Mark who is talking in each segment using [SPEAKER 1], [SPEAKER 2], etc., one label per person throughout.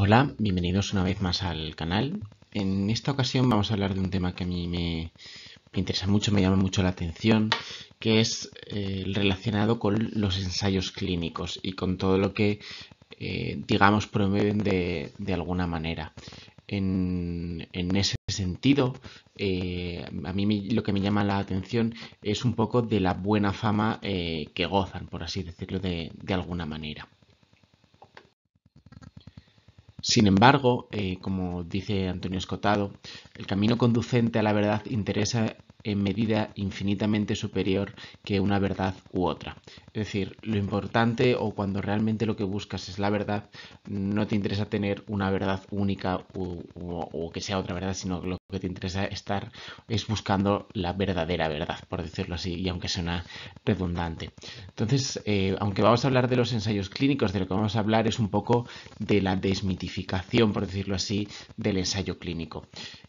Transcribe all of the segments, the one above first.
[SPEAKER 1] Hola, bienvenidos una vez más al canal. En esta ocasión vamos a hablar de un tema que a mí me interesa mucho, me llama mucho la atención, que es el relacionado con los ensayos clínicos y con todo lo que, digamos, promueven de alguna manera. En ese sentido, a mí lo que me llama la atención es un poco de la buena fama que gozan, por así decirlo, de alguna manera. Sin embargo, como dice Antonio Escotado, el camino conducente a la verdad interesa en medida infinitamente superior que una verdad u otra. Es decir, lo importante o cuando realmente lo que buscas es la verdad, no te interesa tener una verdad única o que sea otra verdad, sino lo que te interesa es buscando la verdadera verdad, por decirlo así, y aunque suena redundante. Entonces, aunque vamos a hablar de los ensayos clínicos, de lo que vamos a hablar es un poco de la desmitificación, por decirlo así, del ensayo clínico.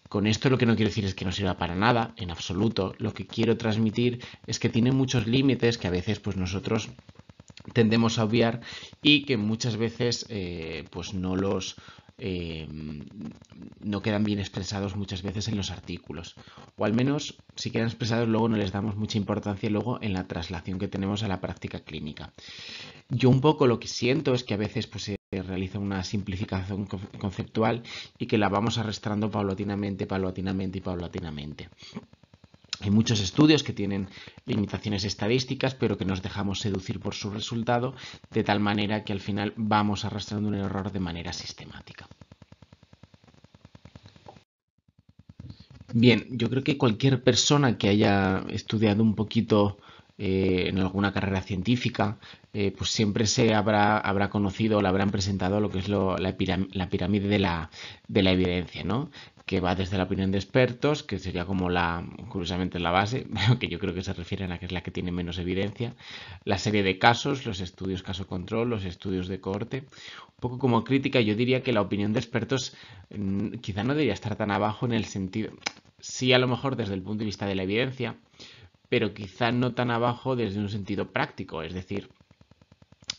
[SPEAKER 1] Con esto lo que no quiero decir es que no sirva para nada, en absoluto. Lo que quiero transmitir es que tiene muchos límites que a veces pues nosotros tendemos a obviar y que muchas veces pues eh, no quedan bien expresados muchas veces en los artículos, o al menos si quedan expresados luego no les damos mucha importancia luego en la traslación que tenemos a la práctica clínica. Yo un poco lo que siento es que a veces pues, se realiza una simplificación conceptual y que la vamos arrastrando paulatinamente. Hay muchos estudios que tienen limitaciones estadísticas, pero que nos dejamos seducir por su resultado, de tal manera que al final vamos arrastrando un error de manera sistemática. Bien, yo creo que cualquier persona que haya estudiado un poquito en alguna carrera científica, pues siempre habrá conocido o le habrán presentado lo que es la pirámide de la evidencia, ¿no? Que va desde la opinión de expertos, que sería como curiosamente la base, que yo creo que se refiere a la que es la que tiene menos evidencia, la serie de casos, los estudios caso-control, los estudios de cohorte. Un poco como crítica, yo diría que la opinión de expertos quizá no debería estar tan abajo en el sentido, sí a lo mejor desde el punto de vista de la evidencia, pero quizá no tan abajo desde un sentido práctico, es decir,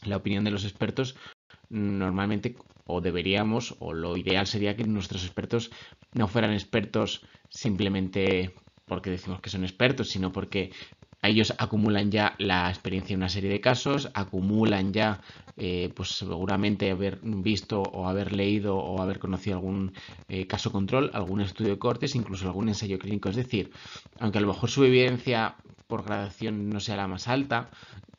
[SPEAKER 1] la opinión de los expertos normalmente o deberíamos o lo ideal sería que nuestros expertos no fueran expertos simplemente porque decimos que son expertos, sino porque ellos acumulan ya la experiencia en una serie de casos, acumulan ya pues seguramente haber visto o haber leído o haber conocido algún caso control, algún estudio de cortes, incluso algún ensayo clínico. Es decir, aunque a lo mejor su evidencia por gradación no sea la más alta,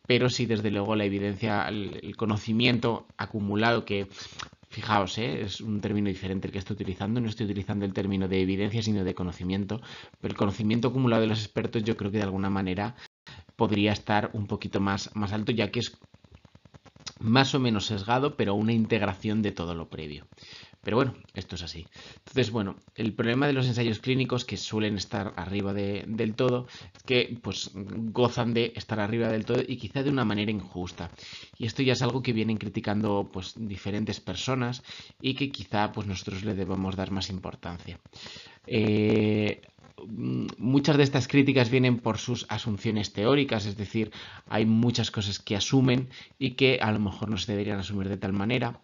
[SPEAKER 1] pero sí desde luego la evidencia, el conocimiento acumulado que, fijaos, es un término diferente el que estoy utilizando, no estoy utilizando el término de evidencia sino de conocimiento, pero el conocimiento acumulado de los expertos yo creo que de alguna manera podría estar un poquito más alto, ya que es más o menos sesgado, pero una integración de todo lo previo. Pero bueno, esto es así. Entonces, bueno, el problema de los ensayos clínicos que suelen estar arriba del todo es que pues gozan de estar arriba del todo y quizá de una manera injusta. Y esto ya es algo que vienen criticando pues diferentes personas y que quizá pues nosotros le debemos dar más importancia. Eh, Muchas de estas críticas vienen por sus asunciones teóricas, es decir, hay muchas cosas que asumen y que a lo mejor no se deberían asumir de tal manera.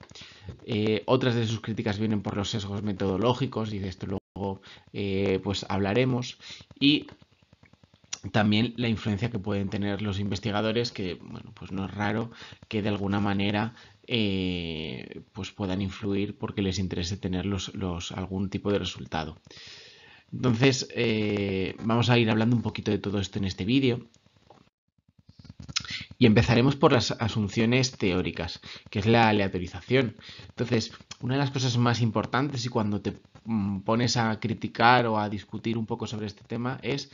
[SPEAKER 1] Otras de sus críticas vienen por los sesgos metodológicos y de esto luego pues hablaremos. Y también la influencia que pueden tener los investigadores, que bueno, pues no es raro que de alguna manera pues puedan influir porque les interese tener algún tipo de resultado. Entonces, vamos a ir hablando un poquito de todo esto en este vídeo. Y empezaremos por las asunciones teóricas, que es la aleatorización. Entonces, una de las cosas más importantes y cuando te pones a criticar o a discutir un poco sobre este tema es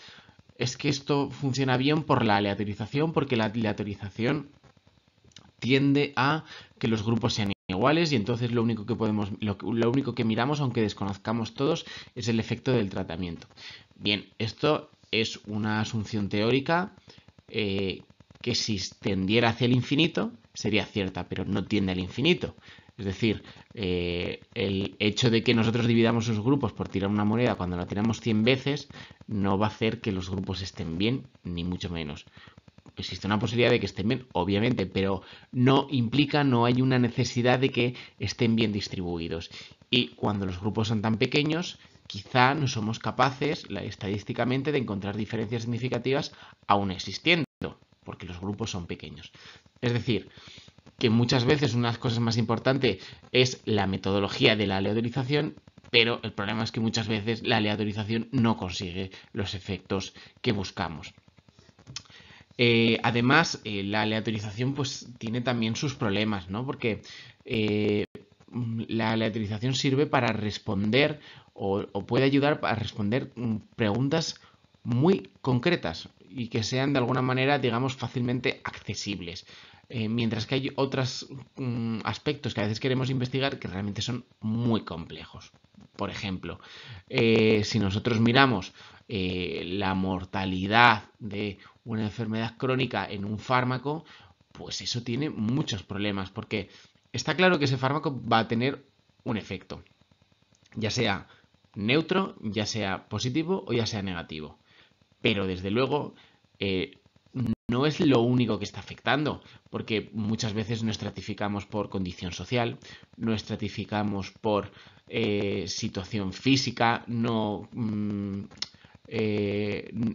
[SPEAKER 1] que esto funciona bien por la aleatorización, porque la aleatorización tiende a que los grupos sean iguales y entonces lo único que miramos, aunque desconozcamos todos, es el efecto del tratamiento. Bien, esto es una asunción teórica que si tendiera hacia el infinito sería cierta, pero no tiende al infinito. Es decir, el hecho de que nosotros dividamos los grupos por tirar una moneda cuando la tiramos 100 veces no va a hacer que los grupos estén bien, ni mucho menos. existe una posibilidad de que estén bien, obviamente, pero no implica, no hay una necesidad de que estén bien distribuidos. Y cuando los grupos son tan pequeños, quizá no somos capaces estadísticamente de encontrar diferencias significativas aún existiendo, porque los grupos son pequeños. Es decir, que muchas veces una de las cosas más importantes es la metodología de la aleatorización, pero el problema es que muchas veces la aleatorización no consigue los efectos que buscamos. Además, la aleatorización pues tiene también sus problemas, ¿no? Porque la aleatorización sirve para responder o puede ayudar a responder preguntas muy concretas y que sean de alguna manera, digamos, fácilmente accesibles. Mientras que hay otros aspectos que a veces queremos investigar que realmente son muy complejos. Por ejemplo, si nosotros miramos la mortalidad de una enfermedad crónica en un fármaco, pues eso tiene muchos problemas, porque está claro que ese fármaco va a tener un efecto, ya sea neutro, ya sea positivo o ya sea negativo. Pero desde luego no es lo único que está afectando, porque muchas veces no estratificamos por condición social, no estratificamos por situación física,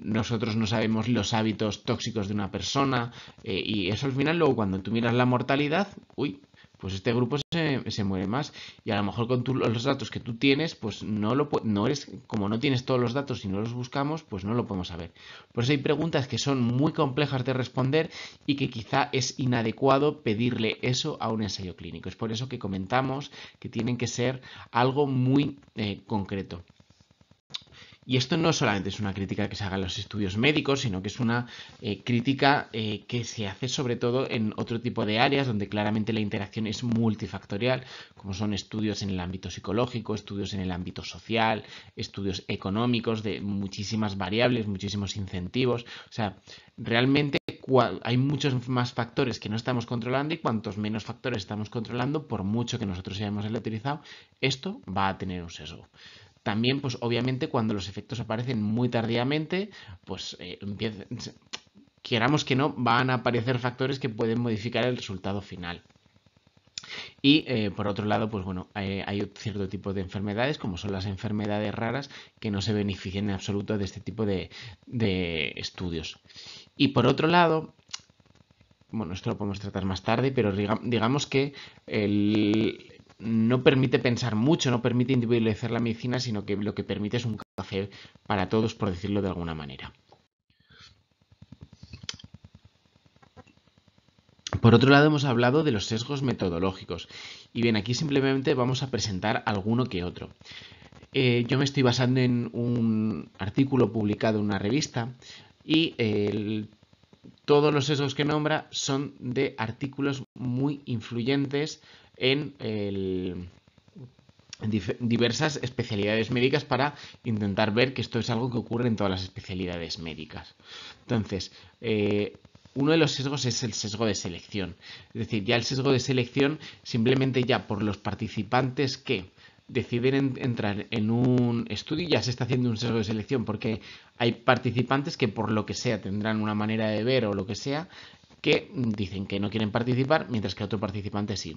[SPEAKER 1] nosotros no sabemos los hábitos tóxicos de una persona y eso al final luego cuando tú miras la mortalidad, uy, pues este grupo se muere más y a lo mejor con los datos que tú tienes, pues no eres, como no tienes todos los datos y no los buscamos, pues no lo podemos saber. Por eso hay preguntas que son muy complejas de responder y que quizá es inadecuado pedirle eso a un ensayo clínico. Es por eso que comentamos que tienen que ser algo muy concreto. Y esto no solamente es una crítica que se haga en los estudios médicos, sino que es una crítica que se hace sobre todo en otro tipo de áreas donde claramente la interacción es multifactorial, como son estudios en el ámbito psicológico, estudios en el ámbito social, estudios económicos de muchísimas variables, muchísimos incentivos. O sea, realmente hay muchos más factores que no estamos controlando y cuantos menos factores estamos controlando, por mucho que nosotros hayamos aleatorizado, esto va a tener un sesgo. También, pues obviamente, cuando los efectos aparecen muy tardíamente, pues queramos que no, van a aparecer factores que pueden modificar el resultado final. Y por otro lado, pues bueno, hay cierto tipo de enfermedades, como son las enfermedades raras, que no se benefician en absoluto de este tipo de estudios. Y por otro lado, bueno, esto lo podemos tratar más tarde, pero digamos que no permite pensar mucho, no permite individualizar la medicina, sino que lo que permite es un café para todos, por decirlo de alguna manera. Por otro lado, hemos hablado de los sesgos metodológicos. Y bien, aquí simplemente vamos a presentar alguno que otro. Yo me estoy basando en un artículo publicado en una revista y todos los sesgos que nombra son de artículos muy influyentes en diversas especialidades médicas para intentar ver que esto es algo que ocurre en todas las especialidades médicas. Entonces, uno de los sesgos es el sesgo de selección. Es decir, ya el sesgo de selección simplemente ya por los participantes que deciden entrar en un estudio ya se está haciendo un sesgo de selección porque hay participantes que por lo que sea tendrán una manera de ver o lo que sea que dicen que no quieren participar mientras que otro participante sí.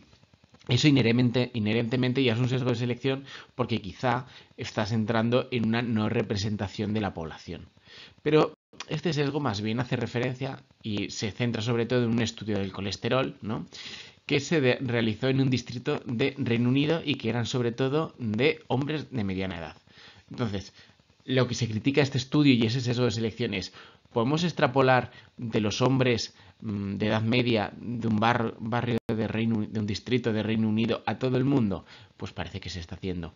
[SPEAKER 1] Eso inherentemente ya es un sesgo de selección porque quizá estás entrando en una no representación de la población. Pero este sesgo más bien hace referencia y se centra sobre todo en un estudio del colesterol, ¿no?, que se realizó en un distrito de Reino Unido y que eran sobre todo de hombres de mediana edad. Entonces, lo que se critica este estudio y ese sesgo de selección es, ¿podemos extrapolar de los hombres de edad media de un barrio de un distrito de Reino Unido a todo el mundo? Pues parece que se está haciendo.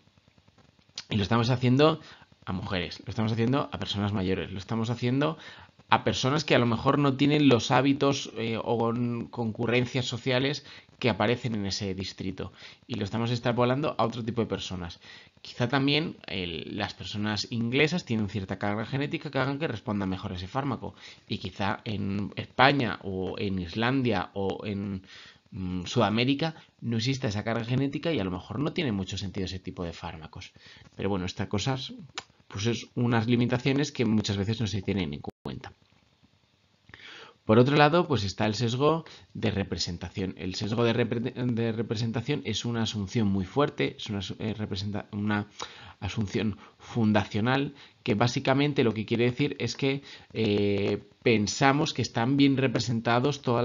[SPEAKER 1] Y lo estamos haciendo a mujeres, lo estamos haciendo a personas mayores, lo estamos haciendo a personas que a lo mejor no tienen los hábitos o concurrencias sociales que aparecen en ese distrito y lo estamos extrapolando a otro tipo de personas. Quizá también las personas inglesas tienen cierta carga genética que hagan que respondan mejor a ese fármaco y quizá en España o en Islandia o en Sudamérica no existe esa carga genética y a lo mejor no tiene mucho sentido ese tipo de fármacos. Pero bueno, estas cosas pues es unas limitaciones que muchas veces no se tienen en cuenta. Por otro lado, pues está el sesgo de representación. El sesgo de representación es una asunción muy fuerte, es una asunción fundacional que básicamente lo que quiere decir es que pensamos que están bien representados todos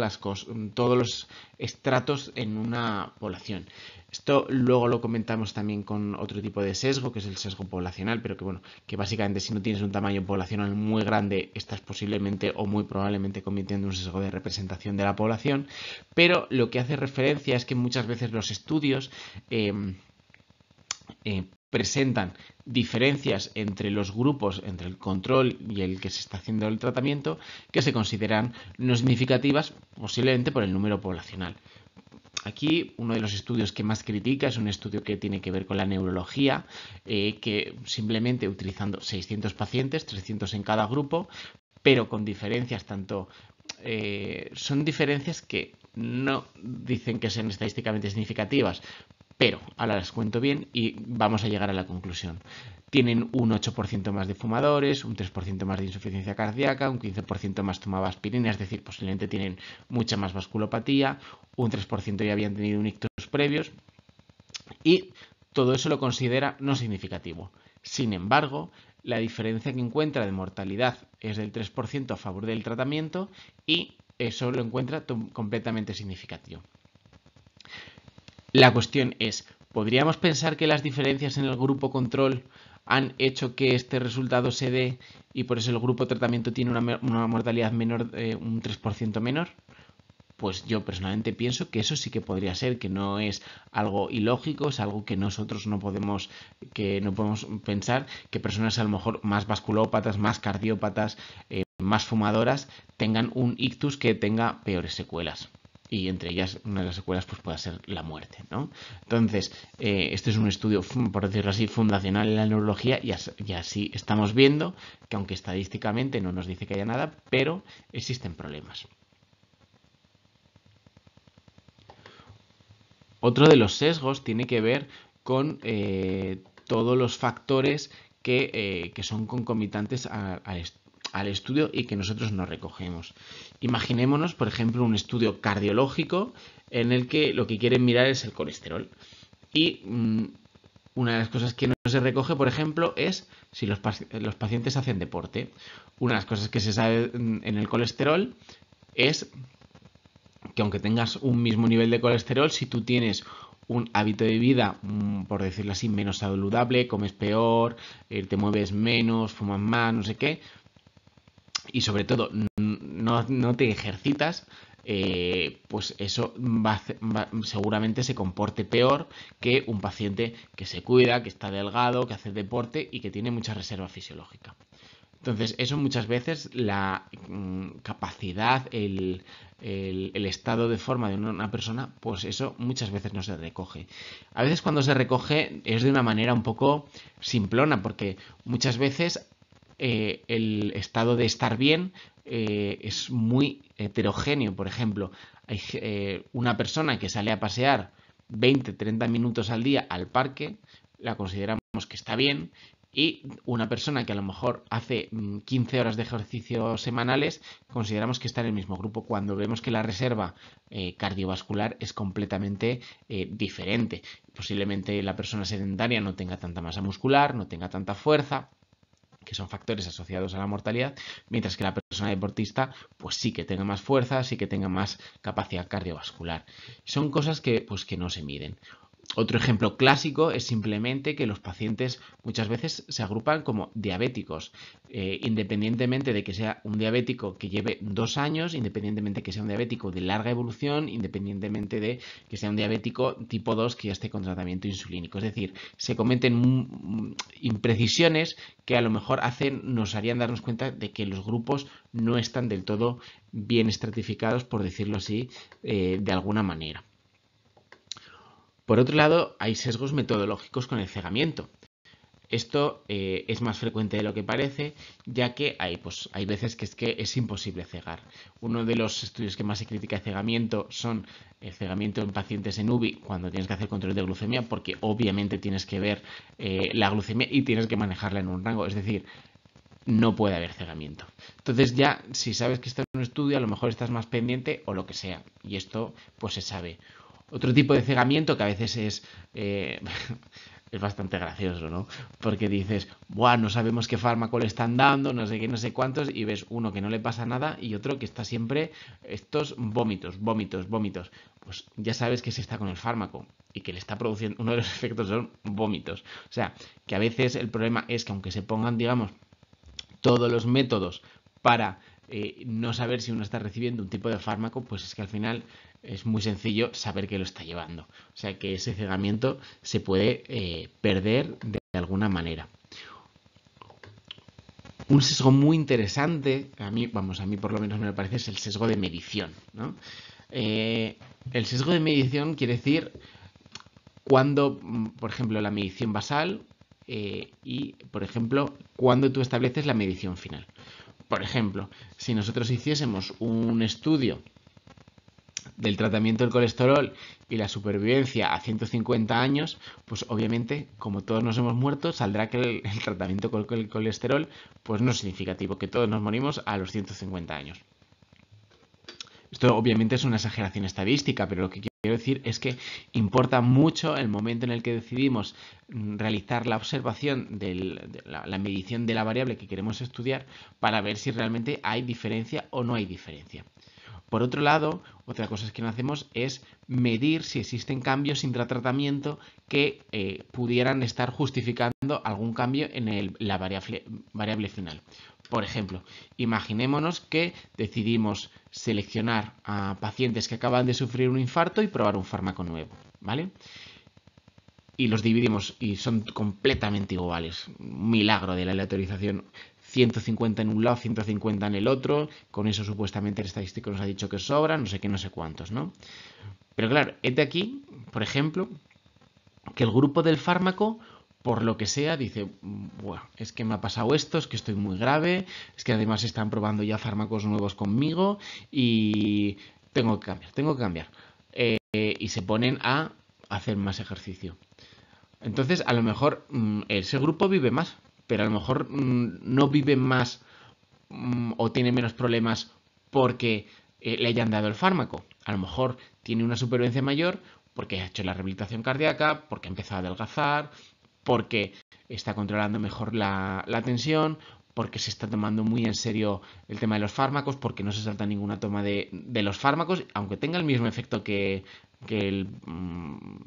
[SPEAKER 1] los estratos en una población. Esto luego lo comentamos también con otro tipo de sesgo, que es el sesgo poblacional, pero que bueno, que básicamente si no tienes un tamaño poblacional muy grande, estás posiblemente o muy probablemente cometiendo un sesgo de representación de la población. Pero lo que hace referencia es que muchas veces los estudios presentan diferencias entre los grupos, entre el control y el que se está haciendo el tratamiento, que se consideran no significativas, posiblemente por el número poblacional. Aquí uno de los estudios que más critica es un estudio que tiene que ver con la neurología, que simplemente utilizando 600 pacientes, 300 en cada grupo, pero con diferencias tanto... son diferencias que no dicen que sean estadísticamente significativas, pero ahora las cuento bien y vamos a llegar a la conclusión. Tienen un 8% más de fumadores, un 3% más de insuficiencia cardíaca, un 15% más tomaba aspirina, es decir, posiblemente tienen mucha más vasculopatía, un 3% ya habían tenido un ictus previos y todo eso lo considera no significativo. Sin embargo, la diferencia que encuentra de mortalidad es del 3% a favor del tratamiento y eso lo encuentra completamente significativo. La cuestión es, ¿podríamos pensar que las diferencias en el grupo control han hecho que este resultado se dé y por eso el grupo tratamiento tiene una mortalidad menor, un 3% menor? Pues yo personalmente pienso que eso sí que podría ser, que no es algo ilógico, es algo que nosotros no podemos pensar que personas a lo mejor más vasculópatas, más cardiópatas, más fumadoras tengan un ictus que tenga peores secuelas. Y entre ellas, una de las secuelas pues puede ser la muerte, ¿no? Entonces, este es un estudio, por decirlo así, fundacional en la neurología y así estamos viendo que aunque estadísticamente no nos dice que haya nada, pero existen problemas. Otro de los sesgos tiene que ver con todos los factores que son concomitantes al estudio y que nosotros no recogemos. Imaginémonos, por ejemplo, un estudio cardiológico en el que lo que quieren mirar es el colesterol. Y una de las cosas que no se recoge, por ejemplo, es si los pacientes hacen deporte. Una de las cosas que se sabe en el colesterol es que aunque tengas un mismo nivel de colesterol, si tú tienes un hábito de vida, por decirlo así, menos saludable, comes peor, te mueves menos, fumas más, no sé qué, y sobre todo no te ejercitas, pues eso seguramente se comporte peor que un paciente que se cuida, que está delgado, que hace deporte y que tiene mucha reserva fisiológica. Entonces, eso muchas veces, la capacidad, el estado de forma de una persona, pues eso muchas veces no se recoge. A veces cuando se recoge es de una manera un poco simplona, porque muchas veces el estado de estar bien es muy heterogéneo. Por ejemplo, hay una persona que sale a pasear 20-30 minutos al día al parque, la consideramos que está bien, y una persona que a lo mejor hace 15 horas de ejercicio semanales, consideramos que está en el mismo grupo cuando vemos que la reserva cardiovascular es completamente diferente. Posiblemente la persona sedentaria no tenga tanta masa muscular, no tenga tanta fuerza, que son factores asociados a la mortalidad, mientras que la persona deportista pues sí que tenga más fuerza, sí que tenga más capacidad cardiovascular. Son cosas que no se miden. Otro ejemplo clásico es simplemente que los pacientes muchas veces se agrupan como diabéticos, independientemente de que sea un diabético que lleve 2 años, independientemente de que sea un diabético de larga evolución, independientemente de que sea un diabético tipo 2 que ya esté con tratamiento insulínico. Es decir, se cometen imprecisiones que a lo mejor nos harían darnos cuenta de que los grupos no están del todo bien estratificados, por decirlo así, de alguna manera. Por otro lado, hay sesgos metodológicos con el cegamiento. Esto es más frecuente de lo que parece, ya que hay veces que es imposible cegar. Uno de los estudios que más se critica de cegamiento son el cegamiento en pacientes en UBI cuando tienes que hacer control de glucemia, porque obviamente tienes que ver la glucemia y tienes que manejarla en un rango. Es decir, no puede haber cegamiento. Entonces ya, si sabes que está en un estudio, a lo mejor estás más pendiente o lo que sea. Y esto pues se sabe. Otro tipo de cegamiento que a veces es bastante gracioso, ¿no? Porque dices, buah, no sabemos qué fármaco le están dando, no sé qué, no sé cuántos, y ves uno que no le pasa nada y otro que está siempre estos vómitos, vómitos, vómitos. Pues ya sabes que se está con el fármaco y que le está produciendo, uno de los efectos son vómitos. O sea, que a veces el problema es que aunque se pongan, digamos, todos los métodos para no saber si uno está recibiendo un tipo de fármaco, pues es que al final es muy sencillo saber que lo está llevando. O sea que ese cegamiento se puede perder de alguna manera. Un sesgo muy interesante, a mí por lo menos me parece, es el sesgo de medición, ¿no? El sesgo de medición quiere decir cuando, por ejemplo, la medición basal y, por ejemplo, cuando tú estableces la medición final. Por ejemplo, si nosotros hiciésemos un estudio del tratamiento del colesterol y la supervivencia a 150 años, pues obviamente, como todos nos hemos muerto, saldrá que el tratamiento con el colesterol pues no es significativo, que todos nos morimos a los 150 años. Esto obviamente es una exageración estadística, pero lo que quiero decir es que importa mucho el momento en el que decidimos realizar la observación de la medición de la variable que queremos estudiar para ver si realmente hay diferencia o no hay diferencia. Por otro lado, otra cosa que no hacemos es medir si existen cambios intratratamiento que pudieran estar justificando algún cambio en la variable final. Por ejemplo, imaginémonos que decidimos seleccionar a pacientes que acaban de sufrir un infarto y probar un fármaco nuevo, ¿vale? Y los dividimos y son completamente iguales. Un milagro de la aleatorización. 150 en un lado, 150 en el otro. Con eso supuestamente el estadístico nos ha dicho que sobra, no sé qué, no sé cuántos, ¿no? Pero claro, es de aquí, por ejemplo, que el grupo del fármaco, por lo que sea, dice, bueno, es que me ha pasado esto, es que estoy muy grave, es que además están probando ya fármacos nuevos conmigo y tengo que cambiar, tengo que cambiar. Y se ponen a hacer más ejercicio. Entonces, a lo mejor ese grupo vive más, pero a lo mejor no vive más o tiene menos problemas porque le hayan dado el fármaco. A lo mejor tiene una supervivencia mayor porque ha hecho la rehabilitación cardíaca, porque ha empezado a adelgazar, porque está controlando mejor la tensión, porque se está tomando muy en serio el tema de los fármacos, porque no se salta ninguna toma de los fármacos, aunque tenga el mismo efecto que el,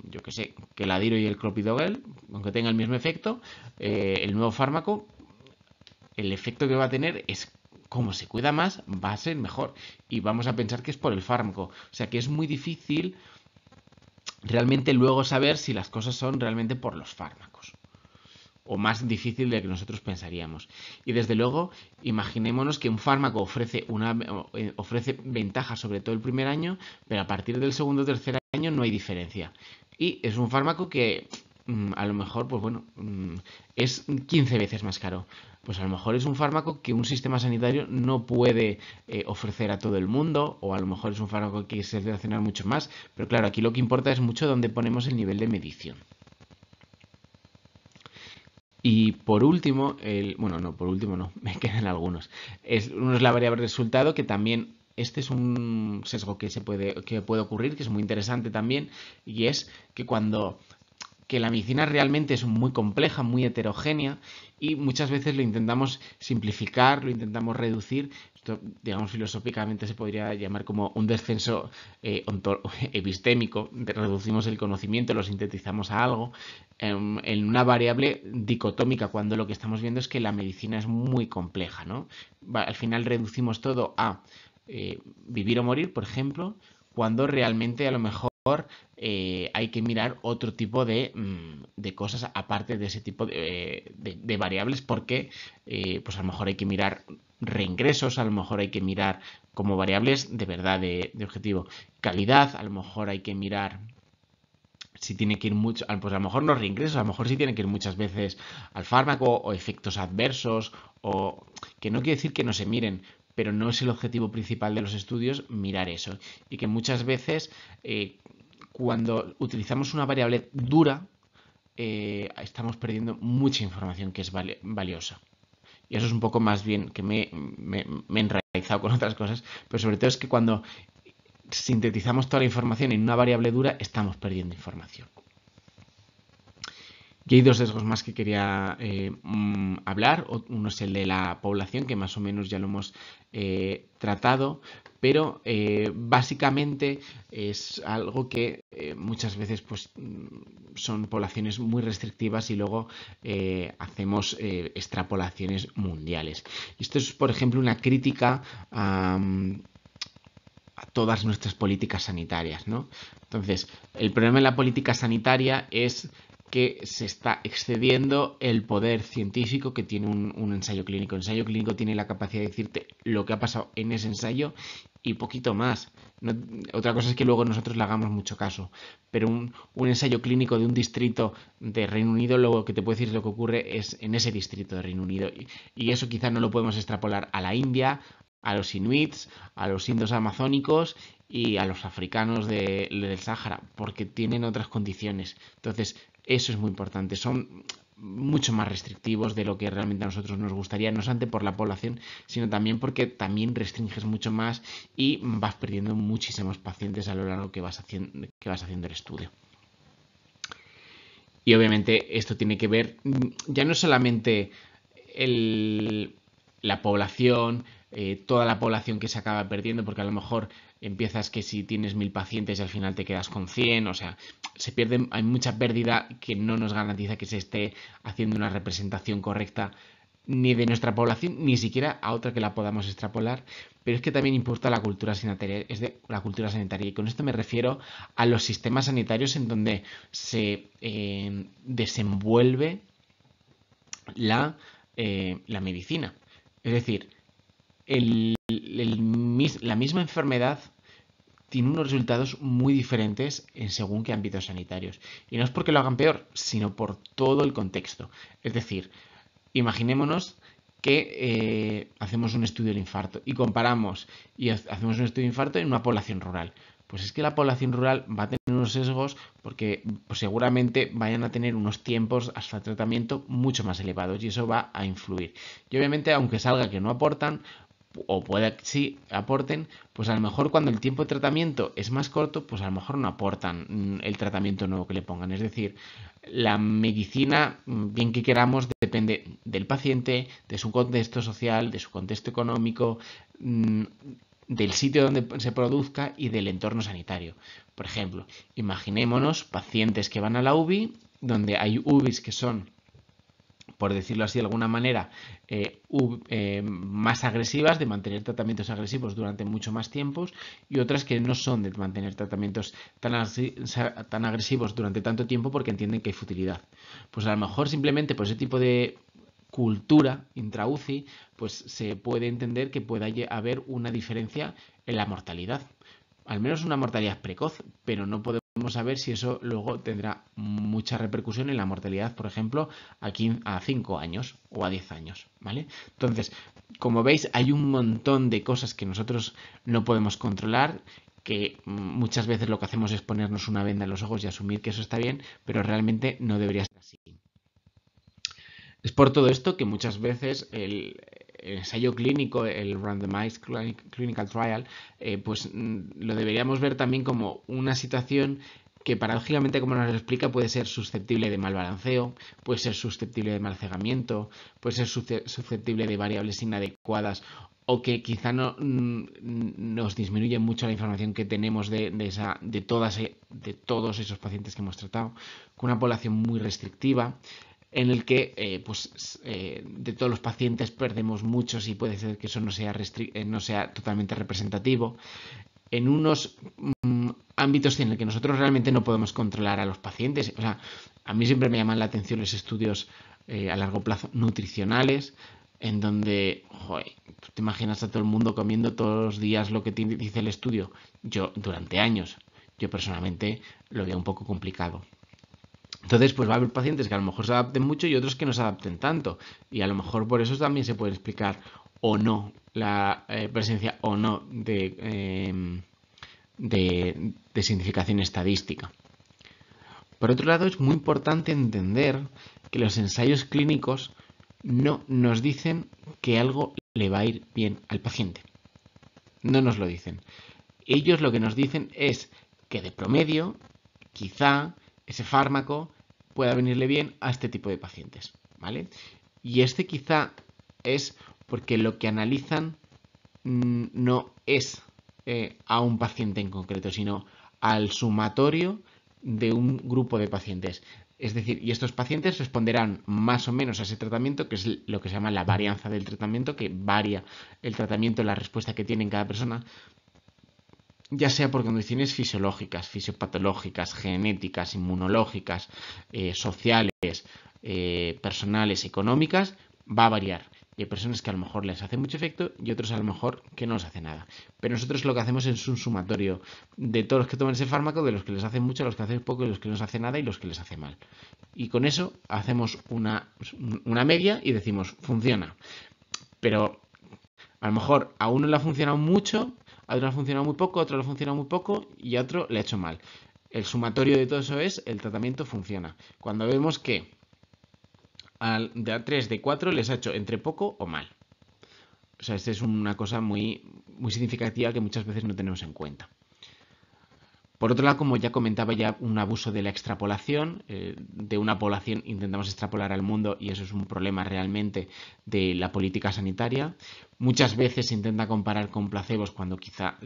[SPEAKER 1] yo que sé, que el Adiro y el Clopidogrel, aunque tenga el mismo efecto, el nuevo fármaco, el efecto que va a tener es como se cuida más, va a ser mejor. Y vamos a pensar que es por el fármaco. O sea que es muy difícil realmente luego saber si las cosas son realmente por los fármacos. O más difícil de lo que nosotros pensaríamos. Y desde luego, imaginémonos que un fármaco ofrece ventajas sobre todo el primer año, pero a partir del segundo o tercer año no hay diferencia. Y es un fármaco que a lo mejor, pues bueno, es 15 veces más caro. Pues a lo mejor es un fármaco que un sistema sanitario no puede ofrecer a todo el mundo, o a lo mejor es un fármaco que se seleccionar mucho más. Pero claro, aquí lo que importa es mucho dónde ponemos el nivel de medición. Y por último, bueno, no, por último no, me quedan algunos. Uno es la variable resultado, que también este es un sesgo que puede ocurrir, que es muy interesante también, y es que cuando que la medicina realmente es muy compleja, muy heterogénea y muchas veces lo intentamos simplificar, lo intentamos reducir. Esto, digamos, filosóficamente se podría llamar como un descenso epistémico. Reducimos el conocimiento, lo sintetizamos a algo en una variable dicotómica cuando lo que estamos viendo es que la medicina es muy compleja, ¿no? Al final reducimos todo a vivir o morir, por ejemplo, cuando realmente a lo mejor hay que mirar otro tipo de cosas aparte de ese tipo de variables porque pues a lo mejor hay que mirar reingresos, a lo mejor hay que mirar como variables de verdad de objetivo calidad, a lo mejor hay que mirar si tiene que ir mucho, pues a lo mejor no reingresos, a lo mejor sí tiene que ir muchas veces al fármaco o efectos adversos o que no quiere decir que no se miren, pero no es el objetivo principal de los estudios mirar eso y que muchas veces cuando utilizamos una variable dura estamos perdiendo mucha información que es valiosa Y eso es un poco más bien que me he enraizado con otras cosas, pero sobre todo es que cuando sintetizamos toda la información en una variable dura, estamos perdiendo información. Y hay dos sesgos más que quería hablar. Uno es el de la población, que más o menos ya lo hemos tratado, pero básicamente es algo que muchas veces pues, son poblaciones muy restrictivas y luego hacemos extrapolaciones mundiales. Y esto es, por ejemplo, una crítica a todas nuestras políticas sanitarias, ¿no? Entonces, el problema en la política sanitaria es que se está excediendo el poder científico que tiene un ensayo clínico. El ensayo clínico tiene la capacidad de decirte lo que ha pasado en ese ensayo y poquito más. No, otra cosa es que luego nosotros le hagamos mucho caso, pero un ensayo clínico de un distrito de Reino Unido, lo que te puedo decir lo que ocurre es en ese distrito de Reino Unido. Y eso quizá no lo podemos extrapolar a la India, a los inuits, a los indios amazónicos y a los africanos del Sáhara, porque tienen otras condiciones. Entonces, eso es muy importante. Son mucho más restrictivos de lo que realmente a nosotros nos gustaría, no solamente por la población, sino también porque también restringes mucho más y vas perdiendo muchísimos pacientes a lo largo que vas haciendo el estudio. Y obviamente esto tiene que ver ya no solamente la población, toda la población que se acaba perdiendo, porque a lo mejor empiezas que si tienes 1000 pacientes y al final te quedas con 100, o sea, se pierde, hay mucha pérdida que no nos garantiza que se esté haciendo una representación correcta ni de nuestra población, ni siquiera a otra que la podamos extrapolar, pero es que también importa la cultura sanitaria, es de la cultura sanitaria, y con esto me refiero a los sistemas sanitarios en donde se desenvuelve la medicina. Es decir, la misma enfermedad tiene unos resultados muy diferentes en según qué ámbitos sanitarios. Y no es porque lo hagan peor, sino por todo el contexto. Es decir, imaginémonos que hacemos un estudio del infarto y comparamos y hacemos un estudio de infarto en una población rural. Pues es que la población rural va a tener unos sesgos porque pues seguramente vayan a tener unos tiempos hasta tratamiento mucho más elevados y eso va a influir. Y obviamente, aunque salga que no aportan, o puede que sí aporten, pues a lo mejor cuando el tiempo de tratamiento es más corto, pues a lo mejor no aportan el tratamiento nuevo que le pongan. Es decir, la medicina, bien que queramos, depende del paciente, de su contexto social, de su contexto económico, del sitio donde se produzca y del entorno sanitario. Por ejemplo, imaginémonos pacientes que van a la UBI, donde hay UBIs que son, por decirlo así de alguna manera, más agresivas, de mantener tratamientos agresivos durante mucho más tiempos, y otras que no son de mantener tratamientos tan agresivos durante tanto tiempo porque entienden que hay futilidad. Pues a lo mejor simplemente por ese tipo de cultura intra-UCI, pues se puede entender que pueda haber una diferencia en la mortalidad. Al menos una mortalidad precoz, pero no podemos saber si eso luego tendrá mucha repercusión en la mortalidad, por ejemplo, a 5 años o a 10 años, ¿vale? Entonces, como veis, hay un montón de cosas que nosotros no podemos controlar, que muchas veces lo que hacemos es ponernos una venda en los ojos y asumir que eso está bien, pero realmente no debería ser así. Es por todo esto que muchas veces el ensayo clínico, el randomized clinical trial, pues lo deberíamos ver también como una situación que paradójicamente, como nos lo explica, puede ser susceptible de mal balanceo, puede ser susceptible de mal cegamiento, puede ser susceptible de variables inadecuadas o que quizá no, nos disminuye mucho la información que tenemos de todos esos pacientes que hemos tratado, con una población muy restrictiva, en el que de todos los pacientes perdemos muchos y puede ser que eso no sea totalmente representativo. En unos ámbitos en el que nosotros realmente no podemos controlar a los pacientes. O sea, a mí siempre me llaman la atención los estudios a largo plazo nutricionales, en donde, joder, tú te imaginas a todo el mundo comiendo todos los días lo que dice el estudio. Yo, durante años, yo personalmente lo veo un poco complicado. Entonces, pues va a haber pacientes que a lo mejor se adapten mucho y otros que no se adapten tanto. Y a lo mejor por eso también se puede explicar o no la presencia o no de significación estadística. Por otro lado, es muy importante entender que los ensayos clínicos no nos dicen que algo le va a ir bien al paciente. No nos lo dicen. Ellos lo que nos dicen es que de promedio, quizá ese fármaco pueda venirle bien a este tipo de pacientes, ¿vale? Y este quizá es porque lo que analizan no es a un paciente en concreto, sino al sumatorio de un grupo de pacientes. Es decir, y estos pacientes responderán más o menos a ese tratamiento, que es lo que se llama la varianza del tratamiento, que varía el tratamiento, la respuesta que tiene cada persona, ya sea por condiciones fisiológicas, fisiopatológicas, genéticas, inmunológicas, sociales, personales, económicas, va a variar. Y hay personas que a lo mejor les hace mucho efecto y otros a lo mejor que no les hace nada. Pero nosotros lo que hacemos es un sumatorio de todos los que toman ese fármaco, de los que les hace mucho, los que hacen poco, y los que no les hace nada y los que les hace mal. Y con eso hacemos una media y decimos, funciona. Pero a lo mejor a uno le ha funcionado mucho, a otro le ha funcionado muy poco, a otro le ha funcionado muy poco y a otro le ha hecho mal. El sumatorio de todo eso es el tratamiento funciona. Cuando vemos que de a 3 de 4 les ha hecho entre poco o mal. O sea, esta es una cosa muy significativa que muchas veces no tenemos en cuenta. Por otro lado, como ya comentaba, ya un abuso de la extrapolación, de una población intentamos extrapolar al mundo y eso es un problema realmente de la política sanitaria. Muchas veces se intenta comparar con placebos cuando quizá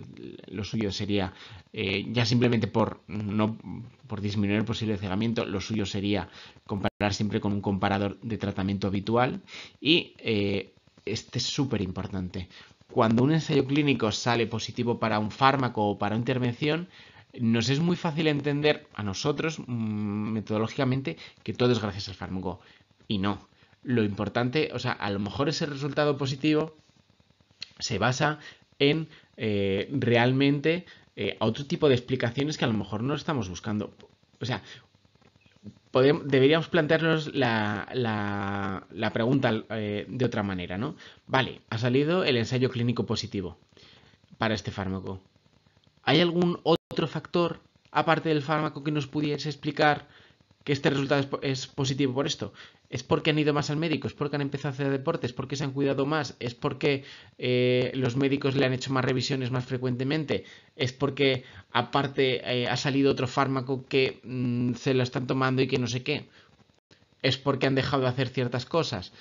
[SPEAKER 1] lo suyo sería, ya simplemente por disminuir el posible cegamiento, lo suyo sería comparar siempre con un comparador de tratamiento habitual y este es súper importante. Cuando un ensayo clínico sale positivo para un fármaco o para una intervención, nos es muy fácil entender a nosotros metodológicamente que todo es gracias al fármaco. Y no. Lo importante, o sea, a lo mejor ese resultado positivo se basa en realmente otro tipo de explicaciones que a lo mejor no estamos buscando. O sea, deberíamos plantearnos la pregunta de otra manera, ¿no? Vale, ha salido el ensayo clínico positivo para este fármaco. ¿Hay algún otro factor, aparte del fármaco, que nos pudiese explicar que este resultado es positivo por esto? ¿Es porque han ido más al médico? ¿Es porque han empezado a hacer deportes? ¿Es porque se han cuidado más? ¿Es porque los médicos le han hecho más revisiones más frecuentemente? ¿Es porque aparte ha salido otro fármaco que se lo están tomando y que no sé qué? ¿Es porque han dejado de hacer ciertas cosas?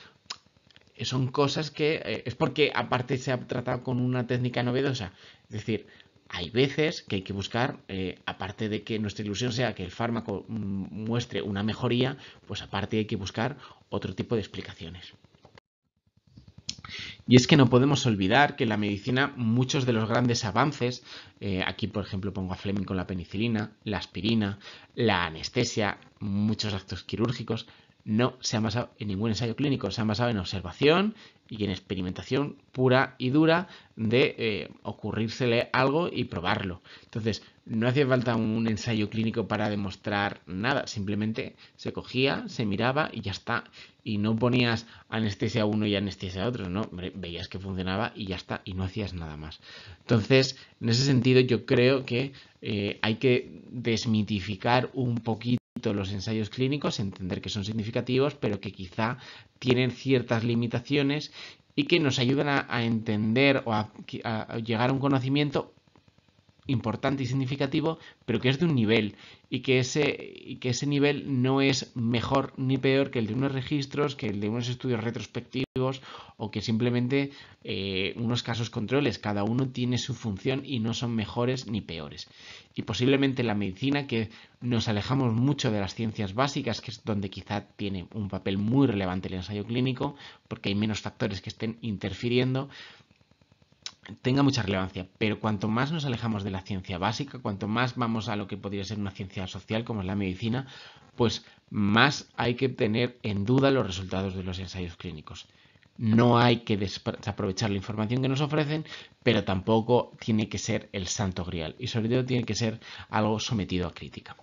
[SPEAKER 1] Son cosas que es porque aparte se ha tratado con una técnica novedosa. Es decir, hay veces que hay que buscar, aparte de que nuestra ilusión sea que el fármaco muestre una mejoría, pues aparte hay que buscar otro tipo de explicaciones. Y es que no podemos olvidar que en la medicina muchos de los grandes avances, aquí por ejemplo pongo a Fleming con la penicilina, la aspirina, la anestesia, muchos actos quirúrgicos, no se han basado en ningún ensayo clínico, se han basado en observación y en experimentación pura y dura de ocurrírsele algo y probarlo. Entonces, no hacía falta un ensayo clínico para demostrar nada, simplemente se cogía, se miraba y ya está. Y no ponías anestesia a uno y anestesia a otro, no, veías que funcionaba y ya está, y no hacías nada más. Entonces, en ese sentido, yo creo que hay que desmitificar un poquito los ensayos clínicos, entender que son significativos, pero que quizá tienen ciertas limitaciones y que nos ayudan a entender o a llegar a un conocimiento importante y significativo, pero que es de un nivel y que ese nivel no es mejor ni peor que el de unos registros, que el de unos estudios retrospectivos o que simplemente unos casos controles. Cada uno tiene su función y no son mejores ni peores. Y posiblemente la medicina, que nos alejamos mucho de las ciencias básicas, que es donde quizá tiene un papel muy relevante el ensayo clínico, porque hay menos factores que estén interfiriendo, tenga mucha relevancia, pero cuanto más nos alejamos de la ciencia básica, cuanto más vamos a lo que podría ser una ciencia social como es la medicina, pues más hay que tener en duda los resultados de los ensayos clínicos. No hay que desaprovechar la información que nos ofrecen, pero tampoco tiene que ser el santo grial y sobre todo tiene que ser algo sometido a crítica.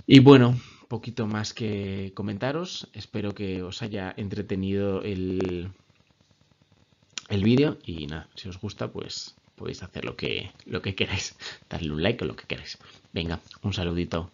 [SPEAKER 1] Y bueno, poquito más que comentaros. Espero que os haya entretenido el vídeo y nada, si os gusta pues podéis hacer lo que queráis, darle un like o lo que queráis. Venga, un saludito.